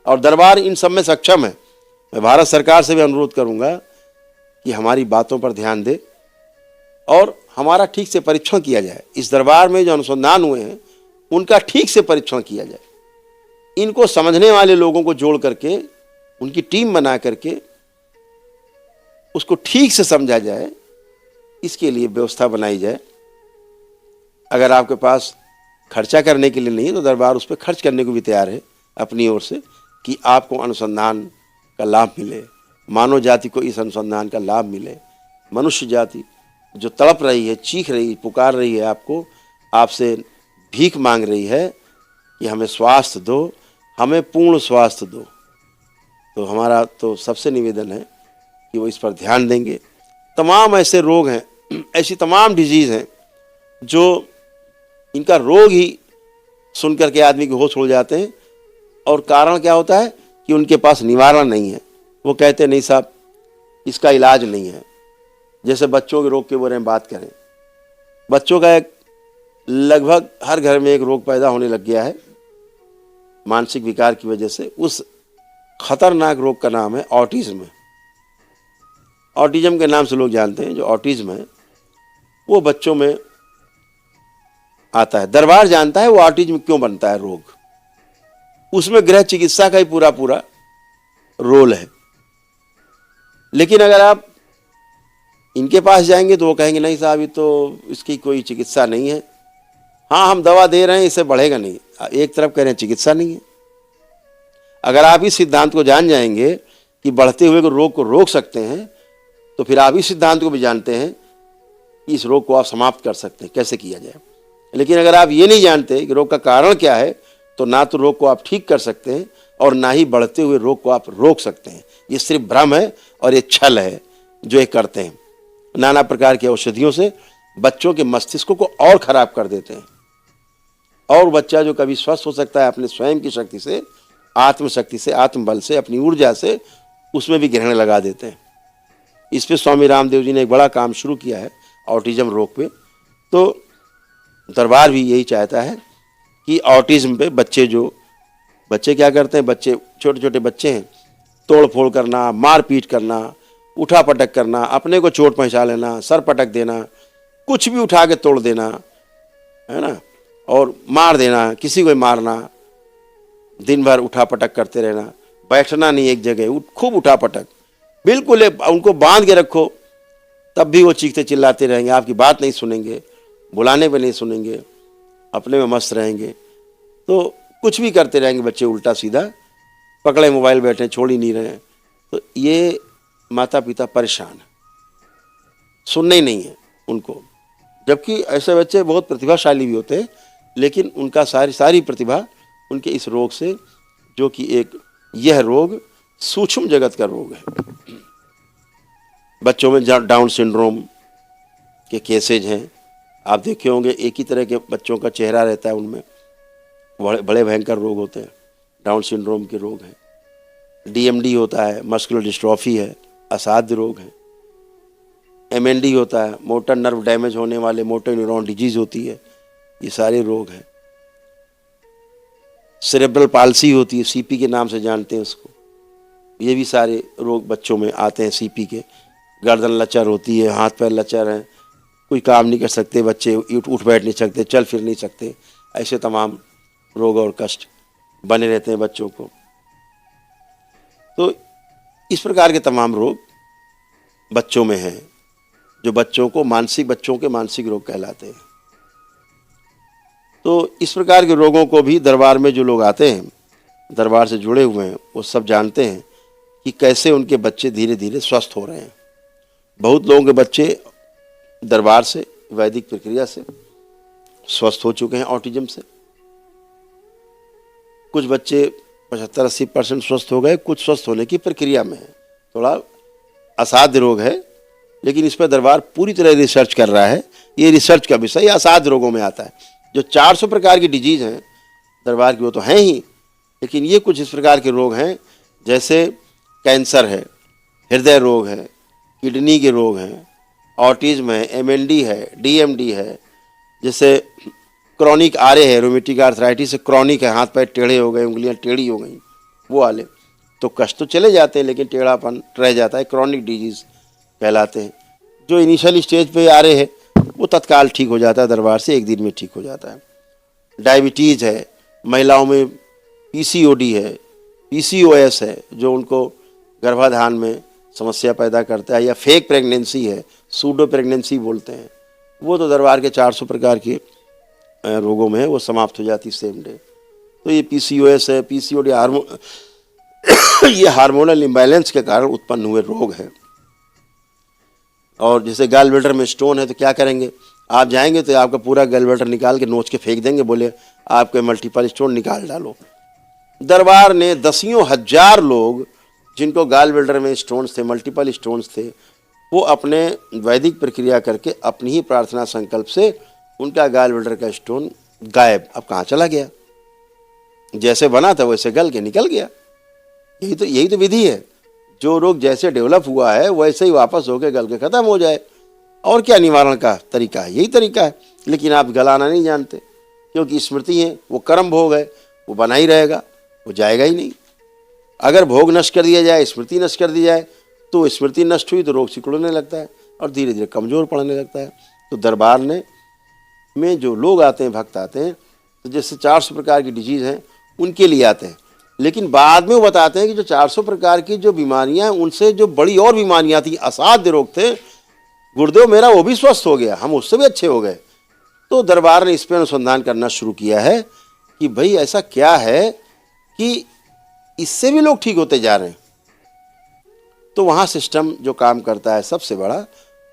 और दरबार इन सब में सक्षम है। मैं भारत सरकार से भी अनुरोध करूंगा कि हमारी बातों पर ध्यान दे और हमारा ठीक से परीक्षण किया जाए। इस दरबार में जो अनुसंधान हुए हैं उनका ठीक से परीक्षण किया जाए। इनको समझने वाले लोगों को जोड़ करके उनकी टीम बना करके उसको ठीक से समझा जाए, इसके लिए व्यवस्था बनाई जाए। अगर आपके पास खर्चा करने के लिए नहीं है तो दरबार उस पर खर्च करने को भी तैयार है अपनी ओर से, कि आपको अनुसंधान का लाभ मिले, मानव जाति को इस अनुसंधान का लाभ मिले। मनुष्य जाति जो तड़प रही है, चीख रही, पुकार रही है, आपको, आपसे भीख मांग रही है कि हमें स्वास्थ्य दो, हमें पूर्ण स्वास्थ्य दो। तो हमारा तो सबसे निवेदन है कि वो इस पर ध्यान देंगे। तमाम ऐसे रोग हैं, ऐसी तमाम डिजीज़ हैं जो इनका रोग ही सुन करके आदमी के होश उड़ जाते हैं, और कारण क्या होता है कि उनके पास निवारण नहीं है। वो कहते नहीं साहब इसका इलाज नहीं है। जैसे बच्चों के रोग के बारे में बात करें, बच्चों का एक लगभग हर घर में एक रोग पैदा होने लग गया है मानसिक विकार की वजह से। उस खतरनाक रोग का नाम है ऑटिज्म। ऑटिज्म के नाम से लोग जानते हैं। जो ऑटिज्म है वो बच्चों में आता है। दरबार जानता है वो ऑटिज्म क्यों बनता है रोग, उसमें गृह चिकित्सा का ही पूरा पूरा रोल है। लेकिन अगर आप इनके पास जाएंगे तो वो कहेंगे नहीं साहब ये तो इसकी कोई चिकित्सा नहीं है। हाँ हम दवा दे रहे हैं, इससे बढ़ेगा नहीं। एक तरफ कह रहे हैं चिकित्सा नहीं है। अगर आप इस सिद्धांत को जान जाएंगे कि बढ़ते हुए रोग को रोक सकते हैं, तो फिर आप इस सिद्धांत को भी जानते हैं कि इस रोग को आप समाप्त कर सकते हैं, कैसे किया जाए। लेकिन अगर आप ये नहीं जानते कि रोग का कारण क्या है, तो ना तो रोग को आप ठीक कर सकते हैं और ना ही बढ़ते हुए रोग को आप रोक सकते हैं। ये सिर्फ भ्रम है और ये छल है जो ये करते हैं। नाना प्रकार की औषधियों से बच्चों के मस्तिष्क को और खराब कर देते हैं, और बच्चा जो कभी स्वस्थ हो सकता है अपने स्वयं की शक्ति से, आत्मशक्ति से, आत्मबल से, अपनी ऊर्जा से, उसमें भी ग्रहण लगा देते हैं। इस पे स्वामी रामदेव जी ने एक बड़ा काम शुरू किया है ऑटिज्म रोग पे। तो दरबार भी यही चाहता है कि ऑटिज्म पे बच्चे क्या करते हैं, बच्चे छोटे छोटे बच्चे हैं, तोड़ फोड़ करना, मार पीट करना, उठा पटक करना, अपने को चोट पहुंचा लेना, सर पटक देना, कुछ भी उठा के तोड़ देना, है ना, और मार देना, किसी को मारना, दिन भर उठा पटक करते रहना, बैठना नहीं एक जगह, खूब उठा पटक, बिल्कुल उनको बांध के रखो तब भी वो चीखते चिल्लाते रहेंगे, आपकी बात नहीं सुनेंगे, बुलाने पे नहीं सुनेंगे, अपने में मस्त रहेंगे। तो कुछ भी करते रहेंगे बच्चे उल्टा सीधा, पकड़े मोबाइल बैठे, छोड़ ही नहीं रहे। तो ये माता पिता परेशान है, सुनने ही नहीं है उनको। जबकि ऐसे बच्चे बहुत प्रतिभाशाली भी होते हैं, लेकिन उनका सारी प्रतिभा उनके इस रोग से, जो कि यह रोग सूक्ष्म जगत का रोग है। बच्चों में डाउन सिंड्रोम के केसेज हैं, आप देखे होंगे। एक ही तरह के बच्चों का चेहरा रहता है, उनमें बड़े भयंकर रोग होते हैं। डाउन सिंड्रोम के रोग हैं, डीएमडी होता है, मस्कुलर डिस्ट्रॉफी है, असाध्य रोग है, एमएनडी होता है, मोटर नर्व डैमेज होने वाले मोटर न्यूरॉन डिजीज होती है, ये सारे रोग हैं। सेरेब्रल पाल्सी होती है, सीपी के नाम से जानते हैं उसको, ये भी सारे रोग बच्चों में आते हैं। सीपी के, गर्दन लचर होती है, हाथ पैर लचर हैं, कोई काम नहीं कर सकते बच्चे, उठ बैठ नहीं सकते, चल फिर नहीं सकते, ऐसे तमाम रोग और कष्ट बने रहते हैं बच्चों को। तो इस प्रकार के तमाम रोग बच्चों में हैं, जो बच्चों के मानसिक रोग कहलाते हैं। तो इस प्रकार के रोगों को भी दरबार में जो लोग आते हैं, दरबार से जुड़े हुए हैं, वो सब जानते हैं कि कैसे उनके बच्चे धीरे धीरे स्वस्थ हो रहे हैं। बहुत लोगों के बच्चे दरबार से, वैदिक प्रक्रिया से स्वस्थ हो चुके हैं ऑटिज्म से। कुछ बच्चे 75-80% स्वस्थ हो गए, कुछ स्वस्थ होने की प्रक्रिया में है। थोड़ा असाध्य रोग है, लेकिन इस पर दरबार पूरी तरह रिसर्च कर रहा है। ये रिसर्च का विषय असाध्य रोगों में आता है। जो 400 प्रकार की डिजीज हैं दरबार की, वो तो हैं ही, लेकिन ये कुछ इस प्रकार के रोग हैं, जैसे कैंसर है, हृदय रोग है, किडनी के रोग हैं, ऑटिज्म है, एमएनडी है, डीएमडी है, जैसे क्रॉनिक आरए है, रोमेटिक आर्थराइटिस से क्रॉनिक है, हाथ पैर टेढ़े हो गए, उंगलियां टेढ़ी हो गई, वो वाले तो कष्ट तो चले जाते हैं, लेकिन टेढ़ापन रह जाता है, क्रॉनिक डिजीज कहलाते हैं। जो इनिशियल स्टेज पे आ रहे हैं वो तत्काल ठीक हो जाता है, दरबार से 1 दिन में ठीक हो जाता है। डायबिटीज़ है, महिलाओं में पीसीओडी है, पीसीओएस है, जो उनको गर्भाधान में समस्या पैदा करता है, या फेक प्रेगनेंसी है, सूडो प्रेगनेंसी बोलते हैं, वो तो दरबार के 400 प्रकार के रोगों में है, वो समाप्त हो जाती सेम डे। तो ये पीसीओएस है, पीसीओडी ये हार्मोनल इम्बैलेंस के कारण उत्पन्न हुए रोग हैं। और जैसे गैल ब्लैडर में स्टोन है तो क्या करेंगे, आप जाएंगे तो आपका पूरा गैल ब्लैडर निकाल के नोच के फेंक देंगे, बोले आपके मल्टीपल स्टोन निकाल डालो। दरबार ने दसियों हजार लोग जिनको गैल ब्लैडर में स्टोन्स थे, मल्टीपल स्टोन्स थे, वो अपने वैदिक प्रक्रिया करके अपनी ही प्रार्थना संकल्प से उनका गैल ब्लैडर का स्टोन गायब, अब कहाँ चला गया, जैसे बना था वैसे गल के निकल गया। यही तो विधि है, जो रोग जैसे डेवलप हुआ है वैसे ही वापस होकर गल के खत्म हो जाए। और क्या निवारण का तरीका है, यही तरीका है। लेकिन आप गलाना नहीं जानते, क्योंकि स्मृति है, वो कर्म भोग है, वो बना ही रहेगा, वो जाएगा ही नहीं। अगर भोग नष्ट कर दिया जाए, स्मृति नष्ट कर दी जाए, तो स्मृति नष्ट हुई तो रोग सिकुड़ने लगता है और धीरे धीरे कमज़ोर पड़ने लगता है। तो दरबार में जो लोग आते हैं, भक्त आते हैं, तो जैसे 400 प्रकार की डिजीज़ हैं उनके लिए आते हैं, लेकिन बाद में वो बताते हैं कि जो 400 प्रकार की जो बीमारियां हैं, उनसे जो बड़ी और बीमारियां थी, असाध्य रोग थे, गुरुदेव मेरा वो भी स्वस्थ हो गया, हम उससे भी अच्छे हो गए। तो दरबार ने इस पर अनुसंधान करना शुरू किया है कि भाई ऐसा क्या है कि इससे भी लोग ठीक होते जा रहे हैं। तो वहाँ सिस्टम जो काम करता है सबसे बड़ा,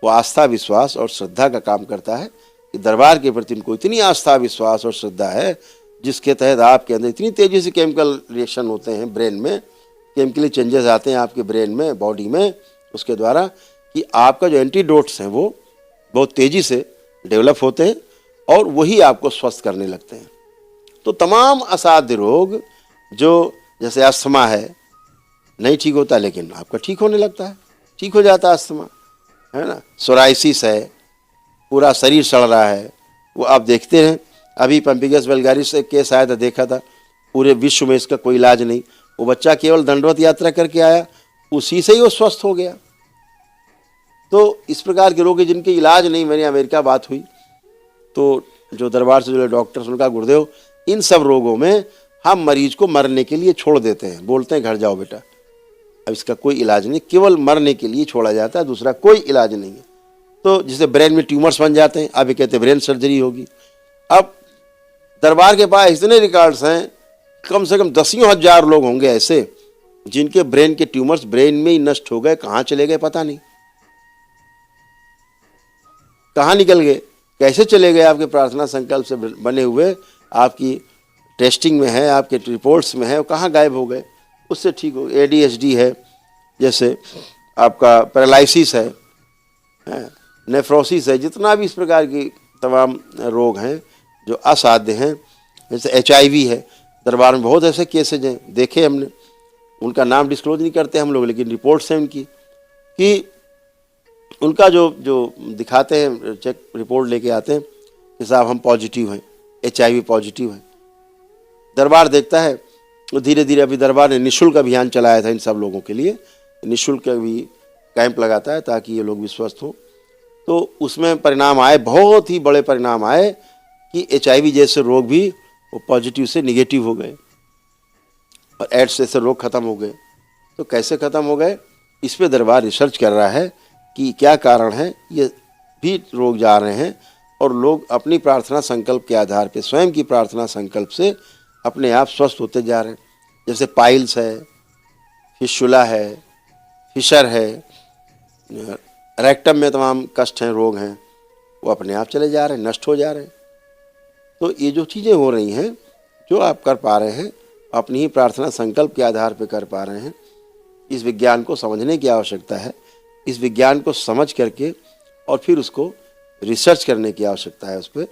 वो आस्था, विश्वास और श्रद्धा का काम करता है कि दरबार के प्रति उनको इतनी आस्था, विश्वास और श्रद्धा है जिसके तहत आपके अंदर इतनी तेज़ी से केमिकल रिएक्शन होते हैं, ब्रेन में केमिकली चेंजेस आते हैं आपके ब्रेन में, बॉडी में, उसके द्वारा कि आपका जो एंटीडोट्स हैं वो बहुत तेज़ी से डेवलप होते हैं और वही आपको स्वस्थ करने लगते हैं। तो तमाम असाध्य रोग, जो जैसे अस्थमा है, नहीं ठीक होता लेकिन आपका ठीक होने लगता है, ठीक हो जाता है अस्थमा, है ना। सोराइसिस है, पूरा शरीर सड़ रहा है, वो आप देखते हैं। अभी पम्पिगस वल्गारिस से केस आया था, देखा था, पूरे विश्व में इसका कोई इलाज नहीं, वो बच्चा केवल दंडवत यात्रा करके आया, उसी से ही वो स्वस्थ हो गया। तो इस प्रकार के रोग जिनके इलाज नहीं, मेरी अमेरिका बात हुई तो जो दरबार से जुड़े डॉक्टर्स, उनका गुरुदेव इन सब रोगों में हम मरीज को मरने के लिए छोड़ देते हैं, बोलते हैं घर जाओ बेटा, अब इसका कोई इलाज नहीं, केवल मरने के लिए छोड़ा जाता है, दूसरा कोई इलाज नहीं है। तो जिसे ब्रेन में ट्यूमर्स बन जाते हैं, अभी कहते हैं ब्रेन सर्जरी होगी। अब दरबार के पास इतने रिकॉर्ड्स हैं, कम से कम दसियों हजार लोग होंगे ऐसे जिनके ब्रेन के ट्यूमर्स ब्रेन में ही नष्ट हो गए, कहाँ चले गए पता नहीं, कहाँ निकल गए, कैसे चले गए, आपके प्रार्थना संकल्प से बने हुए, आपकी टेस्टिंग में है, आपके रिपोर्ट्स में है, वो कहाँ गायब हो गए, उससे ठीक हो। ADHD है, जैसे आपका पैरालिसिस है, नेफ्रोसिस है, जितना भी इस प्रकार की तमाम रोग हैं जो असाध्य हैं, जैसे HIV है, दरबार में बहुत ऐसे केसेज हैं, देखे हमने, उनका नाम डिस्क्लोज नहीं करते हम लोग, लेकिन रिपोर्ट्स हैं उनकी कि उनका जो दिखाते हैं, चेक रिपोर्ट लेके आते हैं कि साहब हम पॉजिटिव हैं, HIV पॉजिटिव है। दरबार देखता है, तो धीरे धीरे अभी दरबार ने निःशुल्क अभियान चलाया था इन सब लोगों के लिए, निःशुल्क भी कैंप लगाता है ताकि ये लोग भी स्वस्थ हों। तो उसमें परिणाम आए, बहुत ही बड़े परिणाम आए कि HIV जैसे रोग भी वो पॉजिटिव से निगेटिव हो गए और एड्स जैसे रोग खत्म हो गए। तो कैसे खत्म हो गए, इस पे दरबार रिसर्च कर रहा है कि क्या कारण है ये भी रोग जा रहे हैं, और लोग अपनी प्रार्थना संकल्प के आधार पे, स्वयं की प्रार्थना संकल्प से अपने आप स्वस्थ होते जा रहे हैं। जैसे पाइल्स है, फिशुला है, फिशर है, रेक्टम में तमाम कष्ट हैं, रोग हैं, वो अपने आप चले जा रहे हैं, नष्ट हो जा रहे हैं। तो ये जो चीज़ें हो रही हैं, जो आप कर पा रहे हैं, अपनी ही प्रार्थना संकल्प के आधार पर कर पा रहे हैं, इस विज्ञान को समझने की आवश्यकता है। इस विज्ञान को समझ करके और फिर उसको रिसर्च करने की आवश्यकता है। उस पर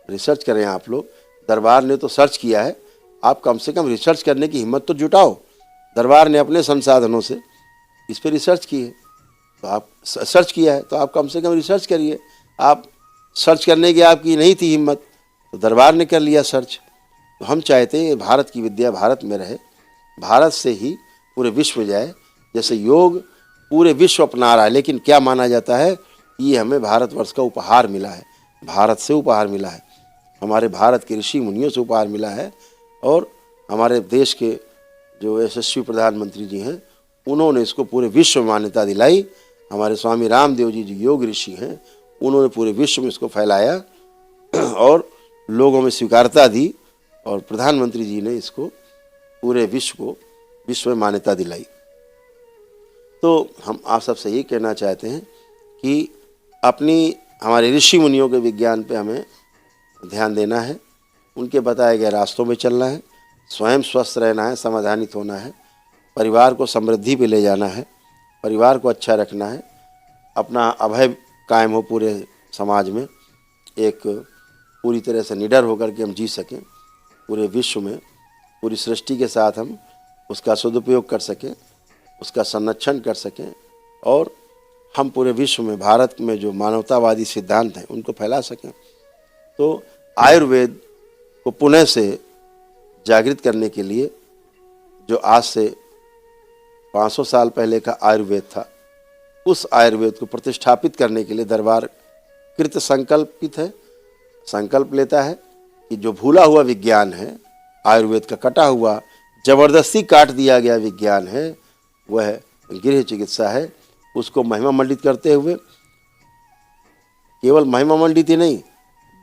रिसर्च करें आप लोग। दरबार ने तो सर्च किया है, आप कम से कम रिसर्च करने की हिम्मत तो जुटाओ। दरबार ने अपने संसाधनों से इस पर रिसर्च की है, तो आप सर्च किया है तो आप कम से कम रिसर्च करिए। आप सर्च करने की आपकी नहीं थी हिम्मत, तो दरबार ने कर लिया सर्च। तो हम चाहते हैं भारत की विद्या भारत में रहे, भारत से ही पूरे विश्व में जाए। जैसे योग पूरे विश्व अपना रहा है, लेकिन क्या माना जाता है, ये हमें भारतवर्ष का उपहार मिला है, भारत से उपहार मिला है, हमारे भारत के ऋषि मुनियों से उपहार मिला है। और हमारे देश के जो यशस्वी प्रधानमंत्री जी हैं, उन्होंने इसको पूरे विश्व में मान्यता दिलाई। हमारे स्वामी रामदेव जी जो योग ऋषि हैं, उन्होंने पूरे विश्व में इसको फैलाया और लोगों में स्वीकारता दी, और प्रधानमंत्री जी ने इसको पूरे विश्व में मान्यता दिलाई। तो हम आप सबसे यही कहना चाहते हैं कि हमारे ऋषि मुनियों के विज्ञान पे हमें ध्यान देना है, उनके बताए गए रास्तों में चलना है, स्वयं स्वस्थ रहना है, समाधानित होना है, परिवार को समृद्धि पे ले जाना है, परिवार को अच्छा रखना है, अपना अभय कायम हो पूरे समाज में, एक पूरी तरह से निडर होकर के हम जी सकें पूरे विश्व में, पूरी सृष्टि के साथ हम उसका सदुपयोग कर सकें, उसका संरक्षण कर सकें, और हम पूरे विश्व में भारत में जो मानवतावादी सिद्धांत हैं उनको फैला सकें। तो आयुर्वेद को पुनः से जागृत करने के लिए, जो आज से 500 साल पहले का आयुर्वेद था, उस आयुर्वेद को प्रतिष्ठापित करने के लिए दरबार कृत संकल्पित है, संकल्प लेता है कि जो भूला हुआ विज्ञान है, आयुर्वेद का कटा हुआ, जबरदस्ती काट दिया गया विज्ञान है, वह गृह चिकित्सा है, उसको महिमा मंडित करते हुए, केवल महिमा मंडित ही नहीं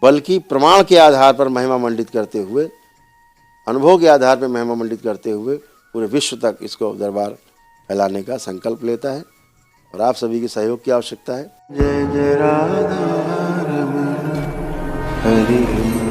बल्कि प्रमाण के आधार पर महिमा मंडित करते हुए, अनुभव के आधार पर महिमा मंडित करते हुए पूरे विश्व तक इसको दरबार फैलाने का संकल्प लेता है, और आप सभी के सहयोग की आवश्यकता है। जय जय राधा रमण हरि।